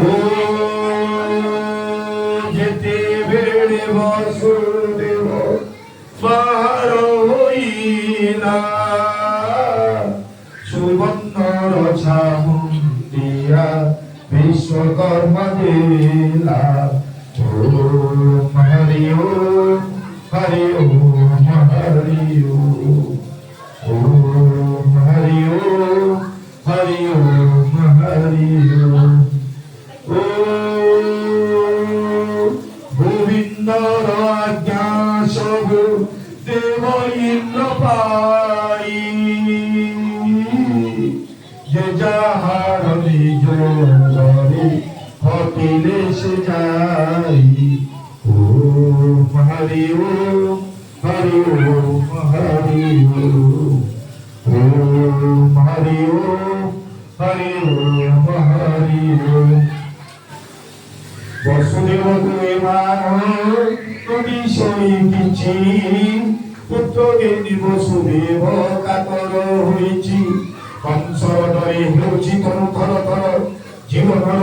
ও যেতে বেড়ে বসুদেব পার হইলা সুবর্ণর ছামুন্ডিয়া বিশ্বকর্মা দিলা ওম হরি ওম হরি ওম হরি ওম হরি ওম হরি ওম হরি ওম গোবিন্দর আজ্ঞা সবু দেব ইন্দ্র পাই যে যাহার নিজ ঘরে হটিলে সে যাই ওম হরি ওম হরি ওম হরি ওম হরি ওম হরি ওম হরি ওম বসুদেব তুমি শোনিছি পুত্রকে বসুদেব কাতর হয়েছি কংসর ডরে হেউছি তরু থর থর জীবনর